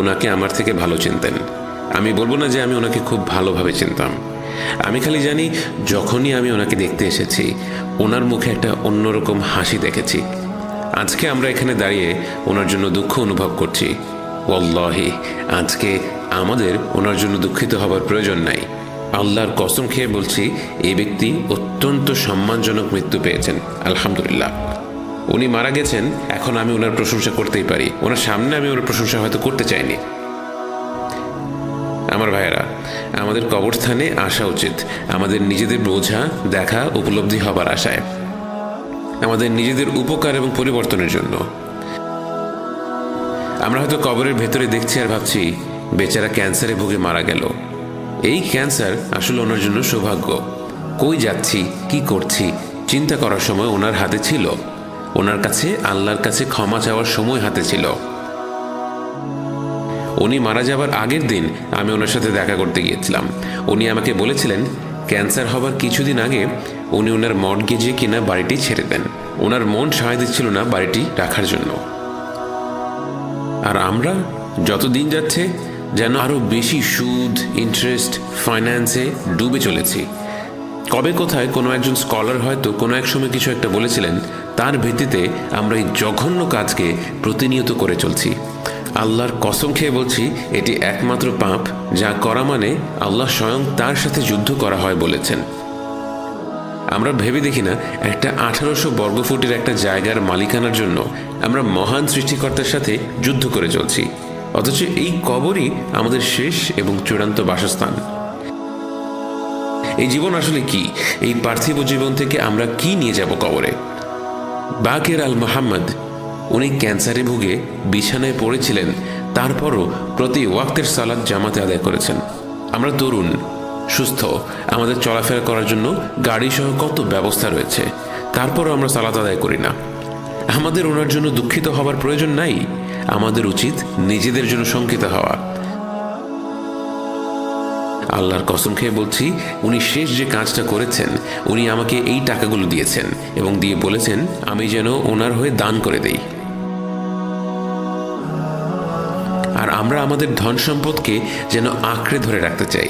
ওনাকে আমার থেকে ভালো চিনতেন। আমি বলবো না যে আমি ওনাকে খুব ভালোভাবে চিনতাম। আমি খালি জানি যখনই আমি ওনাকে দেখতে এসেছি ওনার মুখে একটা অন্যরকম হাসি দেখেছি। আজকে আমরা এখানে দাঁড়িয়ে ওনার জন্য দুঃখ অনুভব করছি। ওয়াল্লাহি আজকে আমাদের ওনার জন্য দুঃখিত হবার প্রয়োজন নাই। আল্লাহর কসম খেয়ে বলছি, এই ব্যক্তি অত্যন্ত সম্মানজনক মৃত্যু পেয়েছেন। আলহামদুলিল্লাহ, উনি মারা গেছেন। এখন আমি ওনার প্রশংসা করতেই পারি। ওনার সামনে আমি ওনার প্রশংসা হয়তো করতে চাইনি। আমার ভাইয়েরা, আমাদের কবরস্থানে আসা উচিত আমাদের নিজেদের বোঝা দেখা উপলব্ধি হবার আশায়, আমাদের নিজেদের উপকার এবং পরিবর্তনের জন্য। আমরা হয়তো কবরের ভেতরে দেখছি আর ভাবছি বেচারা ক্যান্সারে ভুগে মারা গেল। এই ক্যান্সার আসলে ওনার জন্য সৌভাগ্য। কই যাচ্ছি, কি করছি চিন্তা করার সময় ওনার হাতে ছিল। ওনার কাছে আল্লাহর কাছে ক্ষমা চাওয়ার সময় হাতে ছিল। উনি মারা যাবার আগের দিন আমি ওনার সাথে দেখা করতে গিয়েছিলাম। উনি আমাকে বলেছিলেন ক্যান্সার হবার কিছুদিন আগে উনি ওনার মর্টগেজে কিনা বাড়িটি ছেড়ে দেন। ওনার মন সায় দিচ্ছিল না বাড়িটি রাখার জন্য। আর আমরা যত দিন যাচ্ছে যেন আরো বেশি সুদ, ইন্টারেস্ট, ফাইন্যান্সে ডুবে চলেছি। কবে কোথায় কোনো একজন স্কলার হয়তো কোনো এক সময় কিছু একটা বলেছিলেন, তার ভিত্তিতে আমরা এই জঘন্য কাজকে প্রতিনিয়ত করে চলছি। আল্লাহর কসম খেয়ে বলছি, এটি একমাত্র পাপ যা করা মানে আল্লাহ স্বয়ং তার সাথে যুদ্ধ করা হয় বলেছেন। আমরা ভেবে দেখি না, একটা 1800 বর্গফুটের একটা জায়গার মালিকানার জন্য আমরা মহান সৃষ্টিকর্তার সাথে যুদ্ধ করে চলছি, অথচ এই কবরই আমাদের শেষ এবং চূড়ান্ত বাসস্থান। এই জীবন আসলে কি? এই পার্থিব জীবন থেকে আমরা কি নিয়ে যাব কবরে? বাকের আল মোহাম্মদ, উনি ক্যান্সারে ভুগে বিছানায় পড়েছিলেন, তারপরও প্রতি ওয়াক্তের সালাত জামাতে আদায় করেছেন। আমরা তরুণ, সুস্থ, আমাদের চলাফেরা করার জন্য গাড়ি সহ কত ব্যবস্থা রয়েছে, তারপরও আমরা সালাত আদায় করি না। আমাদের ওনার জন্য দুঃখিত হবার প্রয়োজন নাই। আমাদের উচিত নিজেদের জন্য শঙ্কিত হওয়া। আল্লাহর কসম খেয়ে বলছি, উনি শেষ যে কাজটা করেছেন, উনি আমাকে এই টাকাগুলো দিয়েছেন এবং দিয়ে বলেছেন আমি যেন ওনার হয়ে দান করে দেই। আর আমরা আমাদের ধন সম্পদকে যেন আঁকড়ে ধরে রাখতে চাই।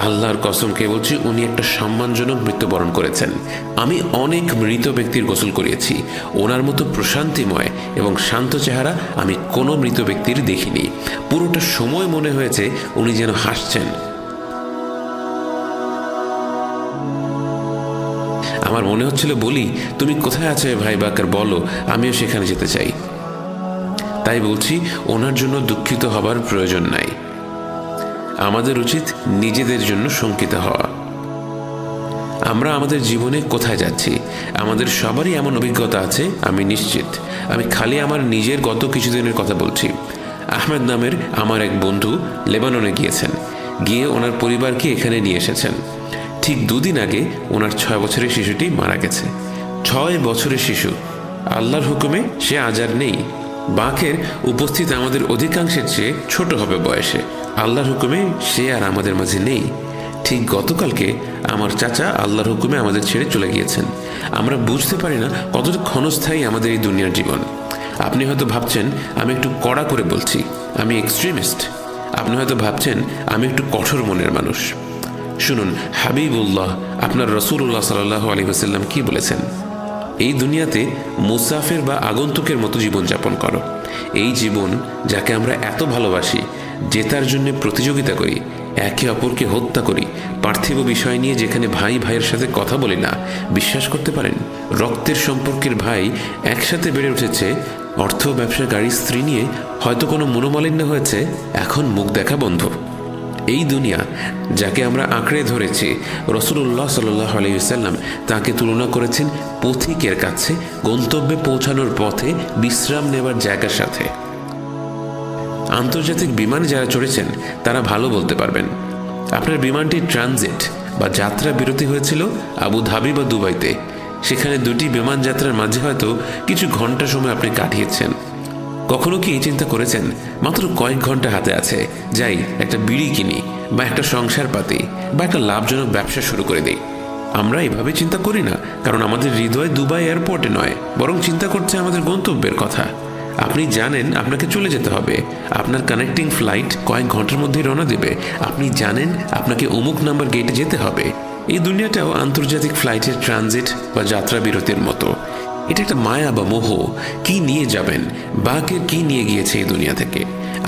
আল্লাহর কসম খেয়ে বলছি, উনি একটা সম্মানজনক মৃত্যুবরণ করেছেন। আমি অনেক মৃত ব্যক্তির গোসল করিয়েছি, ওনার মতো প্রশান্তিময় এবং শান্ত চেহারা আমি কোনো মৃত ব্যক্তির দেখিনি। পুরোটা সময় মনে হয়েছে উনি যেন হাসছেন। আমার মনে হচ্ছিল বলি, তুমি কোথায় আছো ভাই বাকার, বলো, আমিও সেখানে যেতে চাই। তাই বলছি, ওনার জন্য দুঃখিত হবার প্রয়োজন নাই। আমাদের উচিত নিজেদের জন্য শঙ্কিত হওয়া। আমরা আমাদের জীবনে কোথায় যাচ্ছি? আমাদের সবারই এমন অভিজ্ঞতা আছে, আমি নিশ্চিত। আমি খালি আমার নিজের গত কিছুদিনের কথা বলছি। আহমেদ নামের আমার এক বন্ধু লেবাননে গিয়েছেন, গিয়ে ওনার পরিবারকে এখানে নিয়ে এসেছেন। ঠিক 2 দিন আগে ওনার 6 বছরের শিশুটি মারা গেছে। 6 বছরের শিশু, আল্লাহর হুকুমে সে আজ আর নেই। বাকের উপস্থিত আমাদের অধিকাংশের চেয়ে ছোট হবে বয়সে। আল্লাহর হুকুমে সে আর আমাদের মাঝে নেই। ঠিক গতকালকে আমার চাচা আল্লাহর হুকুমে আমাদের ছেড়ে চলে গিয়েছেন। আমরা বুঝতে পারি না কতটা ক্ষণস্থায়ী আমাদের এই দুনিয়ার জীবন। আপনি হয়তো ভাবছেন আমি একটু কড়া করে বলছি, আমি এক্সট্রিমিস্ট। আপনি হয়তো ভাবছেন আমি একটু কঠোর মনের মানুষ। শুনুন, হাবিবুল্লাহ আপনার রাসূলুল্লাহ সাল্লাল্লাহু আলাইহি ওয়াসাল্লাম কি বলেছেন? এই দুনিয়াতে মুসাফির বা আগন্তুকের মতো জীবনযাপন করো। এই জীবন যাকে আমরা এত ভালোবাসি, জেতার জন্য প্রতিযোগিতা করি, একে অপরকে হত্যা করি, পার্থিব বিষয় নিয়ে যেখানে ভাই ভাইয়ের সাথে কথা বলি না, বিশ্বাস করতে পারেন রক্তের সম্পর্কের ভাই একসাথে বেড়ে উঠেছে, অর্থ, ব্যবসা, গাড়ি, স্ত্রী নিয়ে হয়তো কোনো মনোমালিন্য হয়েছে, এখন মুখ দেখা বন্ধ। এই দুনিয়া যাকে আমরা আঁকড়ে ধরেছি, রাসূলুল্লাহ সাল্লাল্লাহু আলাইহি ওয়াসাল্লাম তাকে তুলনা করেছেন পথিকের কাছে গন্তব্যে পৌঁছানোর পথে বিশ্রাম নেবার জায়গার সাথে। আন্তর্জাতিক বিমানে যারা চড়েছেন তারা ভালো বলতে পারবেন। আপনার বিমানটি ট্রানজিট বা যাত্রা বিরতি হয়েছিল আবু ধাবি বা দুবাইতে। সেখানে 2টি বিমান যাত্রার মাঝে হয়তো কিছু ঘন্টা সময় আপনি কাটিয়েছেন। কখনো কি এই চিন্তা করেছেন মাত্র কয়েক ঘন্টা হাতে আছে, যাই একটা বিড়ি কিনি বা একটা সংসার পাতি বা একটা লাভজনক ব্যবসা শুরু করে দেই? আমরা এভাবে চিন্তা করি না, কারণ আমাদের হৃদয় দুবাই এয়ারপোর্টে নয়, বরং চিন্তা করছে আমাদের গন্তব্যের কথা। আপনি জানেন আপনাকে চলে যেতে হবে, আপনার কানেক্টিং ফ্লাইট কয়েক ঘন্টার মধ্যেই রওনা দেবে, আপনি জানেন আপনাকে অমুক নাম্বার গেটে যেতে হবে। এই দুনিয়াটাও আন্তর্জাতিক ফ্লাইটের ট্রানজিট বা যাত্রা বিরতির মতো। এটা একটা মায়া বা মোহ। কি নিয়ে যাবেন? বাকের কি নিয়ে গিয়েছে এই দুনিয়া থেকে?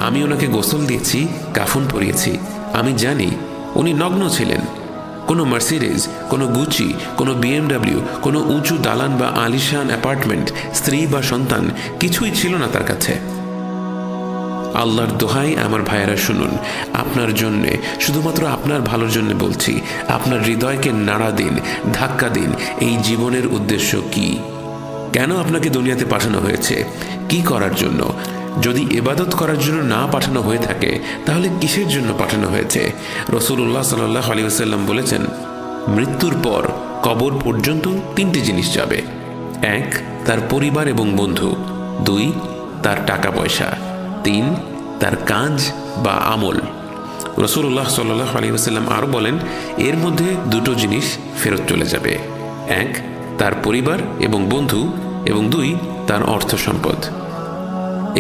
আমি ওনাকে গোসল দিয়েছি, কাফন পরিয়েছি, আমি জানি উনি নগ্ন ছিলেন। কোনো মার্সিডিজ, কোনো গুচি, কোনো বিএমডাব্লিউ, কোনো উঁচু দালান বা আলিশান অ্যাপার্টমেন্ট, স্ত্রী বা সন্তান কিছুই ছিল না তার কাছে। আল্লাহর দোহাই আমার ভাইয়েরা শুনুন, আপনার জন্যে, শুধুমাত্র আপনার ভালোর জন্য বলছি, আপনার হৃদয়কে নাড়া দিন, ধাক্কা দিন। এই জীবনের উদ্দেশ্য কি? কেন আপনাকে দুনিয়াতে পাঠানো হয়েছে? কি করার জন্য? যদি ইবাদত করার জন্য না পাঠানো হয়ে থাকে, তাহলে কিসের জন্য পাঠানো হয়েছে? রাসূলুল্লাহ সাল্লাল্লাহু আলাইহি ওয়াসাল্লাম বলেছেন, মৃত্যুর পর কবর পর্যন্ত তিনটি জিনিস যাবে। 1, তার পরিবার এবং বন্ধু। 2, তার টাকা পয়সা। 3, তার কাজ বা আমল। রাসূলুল্লাহ সাল্লাল্লাহু আলাইহি ওয়াসাল্লাম আরও বলেন, এর মধ্যে দুটো জিনিস ফেরত চলে যাবে। 1, তার পরিবার এবং বন্ধু, এবং 2, তার অর্থ সম্পদ।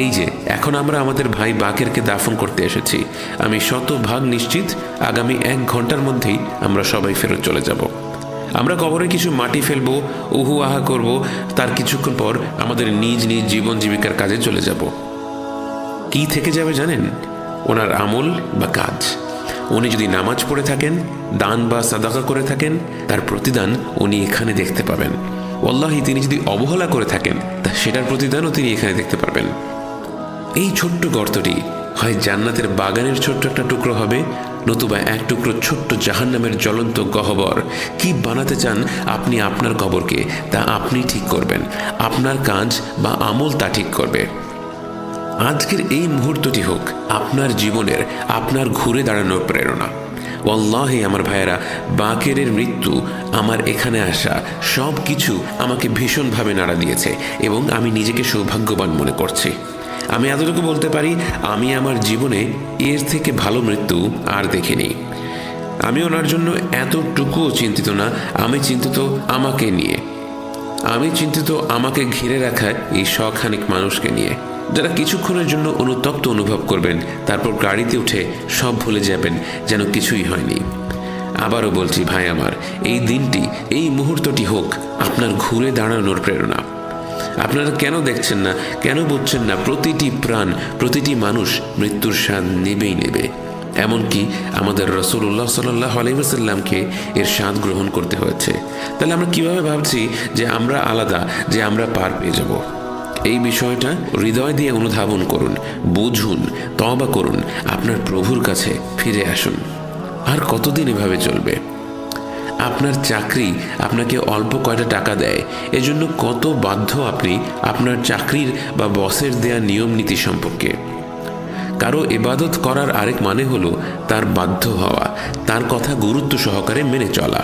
এই যে এখন আমরা আমাদের ভাই বাকেরকে দাফন করতে এসেছি, আমি শতভাগ নিশ্চিত আগামী 1 ঘন্টার মধ্যেই আমরা সবাই ফেরত চলে যাব। আমরা কবরে কিছু মাটি ফেলবো, উহু আহা করব, তার কিছুক্ষণ পর আমাদের নিজ নিজ জীবন জীবিকার কাজে চলে যাব। কি থেকে যাবে জানেন? ওনার আমল বা কাজ। উনি যদি নামাজ পড়ে থাকেন, দান বা সাদাকা করে থাকেন, তার প্রতিদান উনি এখানে দেখতে পাবেন। ওয়াল্লাহি তিনি যদি অবহেলা করে থাকেন, তা সেটার প্রতিদানও তিনি এখানে দেখতে পারবেন। এই ছোট্ট গর্তটি হয় জান্নাতের বাগানের ছোট্ট একটা টুকরো হবে, নতুবা এক টুকরো ছোট্ট জাহান্নামের জ্বলন্ত গহ্বর। কি বানাতে চান আপনি আপনার কবরকে, তা আপনি ঠিক করবেন। আপনার কাজ বা আমল তা ঠিক করবে। আজকের এই মুহূর্তটি হোক আপনার জীবনের, আপনার ঘুরে দাঁড়ানোর প্রেরণা। ওয়াল্লাহি আমার ভাইয়েরা, বাকেরের মৃত্যু, আমার এখানে আসা, সব কিছু আমাকে ভীষণভাবে নাড়া দিয়েছে এবং আমি নিজেকে সৌভাগ্যবান মনে করছি। আমি এতটুকু বলতে পারি, আমি আমার জীবনে এর থেকে ভালো মৃত্যু আর দেখিনি। আমি ওনার জন্য এতটুকুও চিন্তিত না, আমি চিন্তিত আমাকে নিয়ে। আমি চিন্তিত আমাকে ঘিরে রাখা এই শখানেক মানুষকে নিয়ে, যারা কিছুক্ষণের জন্য অনুতপ্ত অনুভব করবেন, তারপর গাড়িতে উঠে সব ভুলে যাবেন যেন কিছুই হয়নি। আবারও বলছি ভাই আমার, এই দিনটি, এই মুহূর্তটি হোক আপনার ঘুরে দাঁড়ানোর প্রেরণা। আপনারা কেন দেখছেন না, কেন বুঝছেন না? প্রতিটি প্রাণ, প্রতিটি মানুষ মৃত্যুর স্বাদ নেবেই নেবে। এমনকি আমাদের রাসূলুল্লাহ সাল্লাল্লাহু আলাইহি ওয়াসাল্লামকে এর স্বাদ গ্রহণ করতে হয়েছে। তাহলে আমরা কিভাবে ভাবছি যে আমরা আলাদা, যে আমরা পার পেয়ে যাব? এই বিষয়টা হৃদয় দিয়ে অনুধাবন করুন, বুঝুন, তওবা করুন, আপনার প্রভুর কাছে ফিরে আসুন। আর কতদিন এভাবে চলবে? আপনার চাকরি আপনাকে অল্প কয়টা টাকা দেয়, এজন্য কত বাধ্য আপনি আপনার চাকরির বা বসের দেয়া নিয়ম নীতি সম্পর্কে। কারো ইবাদত করার আরেক মানে হলো তার বাধ্য হওয়া, তার কথা গুরুত্ব সহকারে মেনে চলা।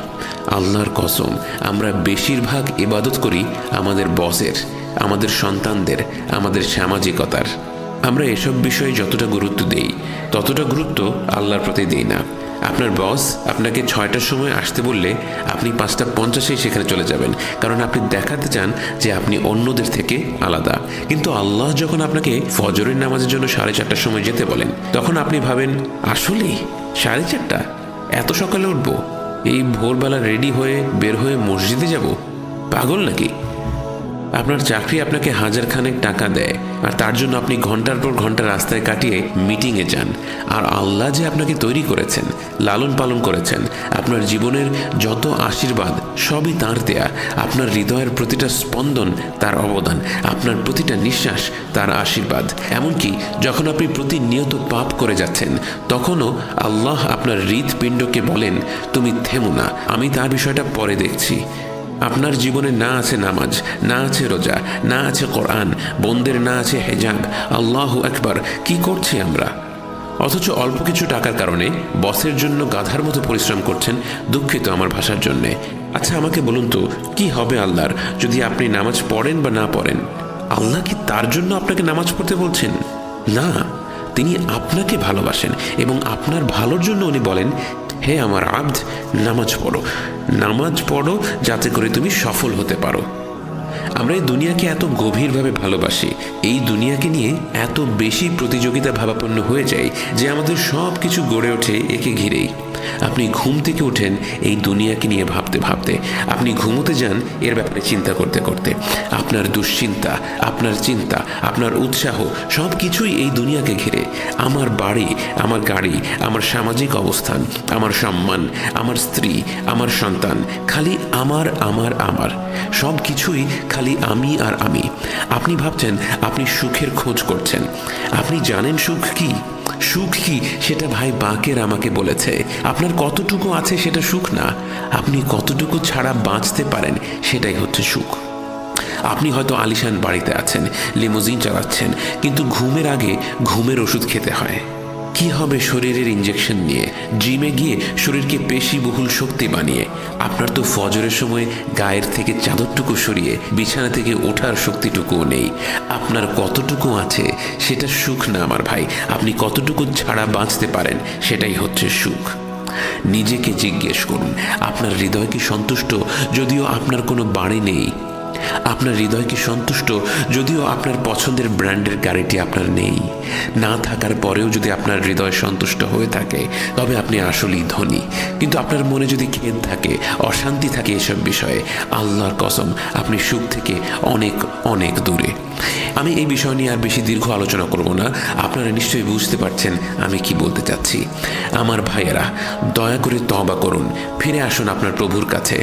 আল্লাহর কসম, আমরা বেশিরভাগ ইবাদত করি আমাদের বসের, আমাদের সন্তানদের, আমাদের সামাজিকতার। আমরা এসব বিষয়ে যতটা গুরুত্ব দেই, ততটা গুরুত্ব আল্লাহর প্রতি দিই না। আপনার বস আপনাকে 6টার সময় আসতে বললে আপনি 5:50 সেখানে চলে যাবেন, কারণ আপনি দেখাতে চান যে আপনি অন্যদের থেকে আলাদা। কিন্তু আল্লাহ যখন আপনাকে ফজরের নামাজের জন্য 4:30টার সময় যেতে বলেন, তখন আপনি ভাবেন, আসলেই 4:30? এত সকালে উঠবো? এই ভোরবেলা রেডি হয়ে বের হয়ে মসজিদে যাব? পাগল নাকি? আপনার চাকরি আপনাকে 1000 খানেক টাকা দেয়, আর তার জন্য আপনি ঘন্টার পর ঘন্টা রাস্তায় কাটিয়ে মিটিংয়ে যান। আর আল্লাহ যে আপনাকে তৈরি করেছেন, লালন পালন করেছেন, আপনার জীবনের যত আশীর্বাদ সবই তাঁর দেয়া। আপনার হৃদয়ের প্রতিটা স্পন্দন তার অবদান, আপনার প্রতিটা নিঃশ্বাস তার আশীর্বাদ। এমনকি যখন আপনি প্রতিনিয়ত পাপ করে যাচ্ছেন, তখনও আল্লাহ আপনার হৃৎপিণ্ডকে বলেন, তুমি থেমো না, আমি তার বিষয়টা পরে দেখছি। আপনার জীবনে না আছে নামাজ, না আছে রোজা, না আছে কোরআন, বোনদের না আছে হেজাব। আল্লাহু আকবার! কি করছি আমরা? অথচ অল্প কিছু টাকার কারণে বসের জন্য গাধার মতো পরিশ্রম করছেন। দুঃখিত আমার ভাষার জন্যে। আচ্ছা আমাকে বলুন তো, কি হবে আল্লাহর যদি আপনি নামাজ পড়েন বা না পড়েন? আল্লাহ কি তার জন্য আপনাকে নামাজ পড়তে বলছেন? না, তিনি আপনাকে ভালোবাসেন এবং আপনার ভালোর জন্য উনি বলেন, হে আমার আব্দ, নামাজ পড়ো, নামাজ পড়ো যাতে করে তুমি সফল হতে পারো। আমরা এই দুনিয়াকে এত গভীরভাবে ভালোবাসি, এই দুনিয়াকে নিয়ে এত বেশি প্রতিযোগিতা ভাবাপন্ন হয়ে যায় যে আমাদের সব কিছু গড়ে ওঠে একে ঘিরেই। আপনি ঘুম থেকে ওঠেন এই দুনিয়াকে নিয়ে ভাবতে ভাবতে, আপনি ঘুমোতে যান এর ব্যাপারে চিন্তা করতে করতে। আপনার দুশ্চিন্তা, আপনার চিন্তা, আপনার উৎসাহ সব কিছুই এই দুনিয়াকে ঘিরে। আমার বাড়ি, আমার গাড়ি, আমার সামাজিক অবস্থান, আমার সম্মান, আমার স্ত্রী, আমার সন্তান, খালি আমার আমার আমার, সব কিছুই খালি আমি আর আমি। আপনি ভাবছেন আপনি সুখের খোঁজ করছেন। আপনি জানেন সুখ কি? সুখ কি সেটা ভাই বাকের আমাকে বলেছে। আপনার কতটুকু আছে সেটা সুখ না, আপনি কতটুকু ছাড়া বাঁচতে পারেন সেটাই হচ্ছে সুখ। আপনি হয়তো আলিশান বাড়িতে আছেন, লিমোজিন চালাচ্ছেন, কিন্তু ঘুমের আগে ঘুমের ওষুধ খেতে হয়। কি হবে শরীরের ইঞ্জেকশন নিয়ে, জিমে গিয়ে শরীরকে পেশিবহুল শক্তি বানিয়ে? আপনার তো ফজরের সময় গায়ের থেকে চাদরটুকু সরিয়ে বিছানা থেকে ওঠার শক্তিটুকুও নেই। আপনার কতটুকু আছে সেটা সুখ না আমার ভাই, আপনি কতটুকু ছাড়া বাঁচতে পারেন সেটাই হচ্ছে সুখ। নিজেকে জিজ্ঞেস করুন, আপনার হৃদয় কি সন্তুষ্ট যদিও আপনার কোনো বাড়ি নেই? আপনার হৃদয় কি সন্তুষ্ট যদিও আপনার পছন্দের ব্র্যান্ডের গাড়িটি আপনার নেই? না থাকার পরেও যদি আপনার হৃদয় সন্তুষ্ট হয়ে থাকে তবে আপনি আসলেই ধনী। কিন্তু আপনার মনে যদি খেদ থাকে, অশান্তি থাকে এসব বিষয়ে, আল্লাহর কসম আপনি সুখ থেকে অনেক অনেক দূরে। আমি এই বিষয় নিয়ে আর বেশি দীর্ঘ আলোচনা করব না, আপনারা নিশ্চয়ই বুঝতে পারছেন আমি কি বলতে চাচ্ছি। আমার ভাইয়েরা, দয়া করে তওবা করুন, ফিরে আসুন আপনার প্রভুর কাছে।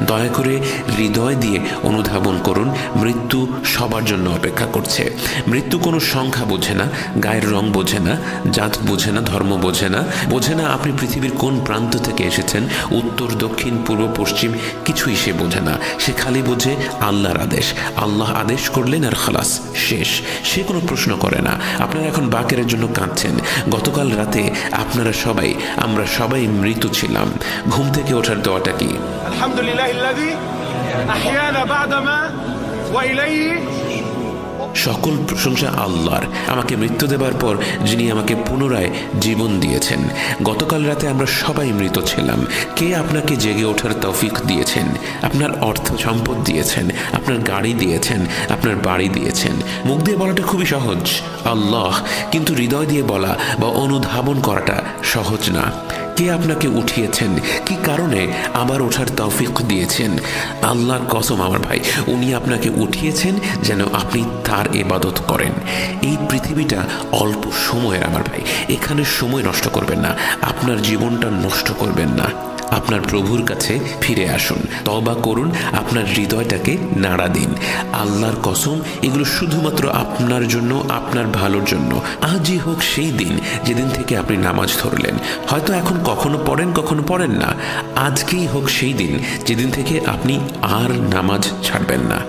দয়া করে হৃদয় দিয়ে অনুধাবন করুন, মৃত্যু সবার জন্য অপেক্ষা করছে। মৃত্যু কোনো সংখ্যা বোঝে না, গায়ের রং বোঝে না, জাত বোঝে না, ধর্ম বোঝে না, বোঝে না আপনি পৃথিবীর কোন প্রান্ত থেকে এসেছেন, উত্তর দক্ষিণ পূর্ব পশ্চিম, কিছুই সে বোঝে না। সে খালি বোঝে আল্লাহর আদেশ। আল্লাহ আদেশ করলেন আর খালাস, শেষ। সে কোনো প্রশ্ন করে না। আপনারা এখন বাকের জন্য কাঁদছেন। গতকাল রাতে আপনারা সবাই, আমরা সবাই মৃত ছিলাম। ঘুম থেকে ওঠার দোয়াটা কি? আলহামদুলিল্লাহিল্লাযী আহইয়ানা বা'দামা ওয়া ইলাইহি। সকল প্রশংসা আল্লাহর, আমাকে মৃত্যু দেবার পর যিনি আমাকে পুনরায় জীবন দিয়েছেন। গতকাল রাতে আমরা সবাই মৃত ছিলাম। কে আপনাকে জেগে ওঠার তৌফিক দিয়েছেন? আপনার অর্থ সম্পদ দিয়েছেন, আপনার গাড়ি দিয়েছেন, আপনার বাড়ি দিয়েছেন। মুখ দিয়ে বলাটা খুবই সহজ, আল্লাহ, কিন্তু হৃদয় দিয়ে বলা বা অনুধাবন করাটা সহজ না। কে আপনাকে উঠিয়েছেন? কি কারণে আবার ওঠার তৌফিক দিয়েছেন? আল্লাহর কসম আমার ভাই, উনি আপনাকে উঠিয়েছেন যেন আপনি তার ইবাদত করেন। এই পৃথিবীটা অল্প সময়ের আমার ভাই, এখানে সময় নষ্ট করবেন না, আপনার জীবনটা নষ্ট করবেন না। আপনার প্রভুর কাছে ফিরে আসুন, তওবা করুন, আপনার হৃদয়টাকে নাড়া দিন। আল্লাহর কসম, এগুলো শুধুমাত্র আপনার জন্য, আপনার ভালোর জন্য। আজই হোক সেই দিন যেদিন থেকে আপনি নামাজ ধরলেন। হয়তো এখন কখনো পড়েন, কখনো পড়েন না। আজকেই হোক সেই দিন যেদিন থেকে আপনি আর নামাজ ছাড়বেন না।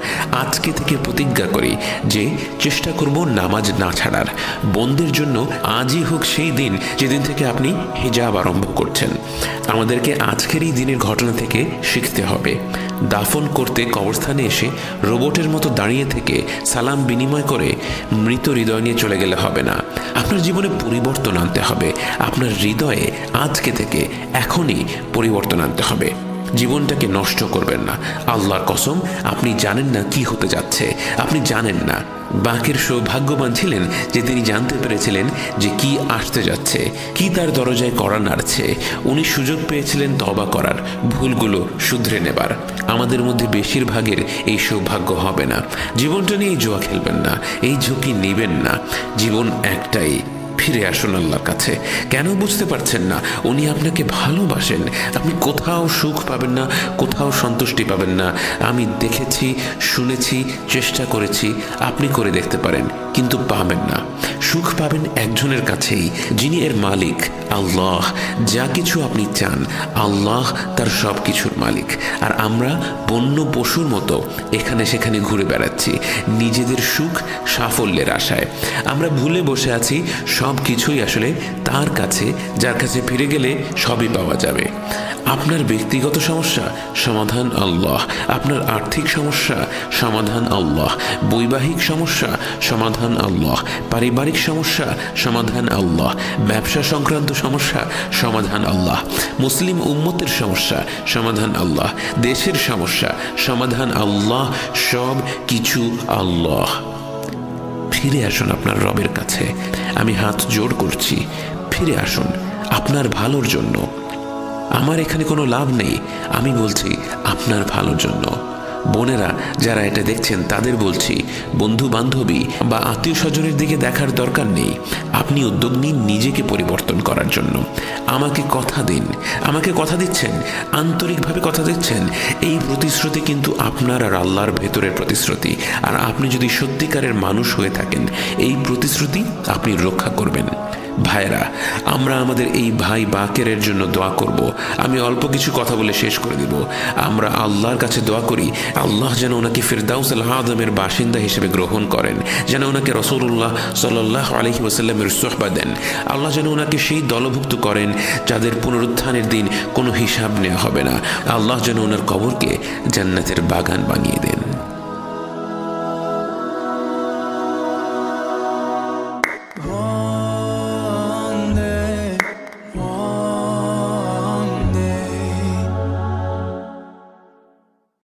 আজকে থেকে প্রতিজ্ঞা করি যে চেষ্টা করব নামাজ না ছাড়ার। বোনদের জন্য আজই হোক সেই দিন যেদিন থেকে আপনি হিজাব আরম্ভ করছেন। আমাদেরকে আজকের এই দিনের ঘটনা থেকে শিখতে হবে। দাফন করতে কবরস্থানে এসে রোবটের মতো দাঁড়িয়ে থেকে সালাম বিনিময় করে মৃত হৃদয় নিয়ে চলে গেলে হবে না। আপনার জীবনে পরিবর্তন আনতে হবে। আপনার হৃদয়ে আজকে থেকে এখনই পরিবর্তন আনতে হবে। জীবনটাকে নষ্ট করবেন না। আল্লাহর কসম, আপনি জানেন না কি হতে যাচ্ছে, আপনি জানেন না। বাকের সৌভাগ্যবান ছিলেন যে তিনি জানতে পেরেছিলেন যে কি আসতে যাচ্ছে, কি তার দরজায় কড়া নাড়ছে। উনি সুযোগ পেয়েছিলেন তওবা করার, ভুলগুলো শুধরে নেবার। আমাদের মধ্যে বেশিরভাগের এই সৌভাগ্য হবে না। জীবনটা নিয়ে জুয়া খেলবেন না, এই ঝুঁকি নেবেন না। জীবন একটাই, ফিরে আসুন আল্লাহর কাছে। কেন বুঝতে পারছেন না? উনি আপনাকে ভালোবাসেন। আপনি কোথাও সুখ পাবেন না, কোথাও সন্তুষ্টি পাবেন না। আমি দেখেছি, শুনেছি, চেষ্টা করেছি, আপনি করে দেখতে পারেন, কিন্তু পাবেন না। সুখ পাবেন একজনের কাছেই, যিনি এর মালিক, আল্লাহ। যা কিছু আপনি চান, আল্লাহ তার সব কিছুর মালিক। আর আমরা বন্য পশুর মতো এখানে সেখানে ঘুরে বেড়াচ্ছি নিজেদের সুখ সাফল্যের আশায়। আমরা ভুলে বসে আছি সব কিছুই আসলে তার কাছে, যার কাছে ফিরে গেলে সবই পাওয়া যাবে। আপনার ব্যক্তিগত সমস্যা, সমাধান আল্লাহ। আপনার আর্থিক সমস্যা, সমাধান আল্লাহ। বৈবাহিক সমস্যা, সমাধান আল্লাহ। পারিবারিক সমস্যা, সমাধান আল্লাহ। ব্যবসা সংক্রান্ত সমস্যা, সমাধান আল্লাহ। মুসলিম উম্মতের সমস্যা, সমাধান আল্লাহ। দেশের সমস্যা, সমাধান আল্লাহ। সব কিছু আল্লাহ। ফিরে আসুন আপনার রবের কাছে, আমি হাত জোড় করছি। ফিরে আসুন আপনার ভালোর জন্য। আমার এখানে কোনো লাভ নেই, আমি বলছি আপনার ভালোর জন্য। বোনেরা যারা এটা দেখছেন তাদের বলছি, বন্ধু বান্ধবী বা আত্মীয় স্বজনের দিকে দেখার দরকার নেই। আপনি উদ্যোগ নিন নিজেকে পরিবর্তন করার জন্য। আমাকে কথা দিন, আমাকে কথা দিচ্ছেন, আন্তরিকভাবে কথা দিচ্ছেন। এই প্রতিশ্রুতি কিন্তু আপনার আর আল্লাহর ভেতরের প্রতিশ্রুতি। আর আপনি যদি সত্যিকারের মানুষ হয়ে থাকেন, এই প্রতিশ্রুতি আপনি রক্ষা করবেন। ভাইরা, আমরা আমাদের এই ভাই বাকেরের জন্য দোয়া করব। আমি অল্প কিছু কথা বলে শেষ করে দেব। আমরা আল্লাহর কাছে দোয়া করি, আল্লাহ যেন ওনাকে ফিরদাউসুল আযমের বাসিন্দা হিসেবে গ্রহণ করেন, যেন ওনাকে রাসূলুল্লাহ সাল্লাল্লাহু আলাইহি ওয়াসাল্লামের সুহবা দেন। আল্লাহ যেন ওনাকে সেই দলভুক্ত করেন যাদের পুনরুত্থানের দিন কোনো হিসাব নেওয়া হবে না। আল্লাহ যেন ওনার কবরকে জান্নাতের বাগান বানিয়ে দেন।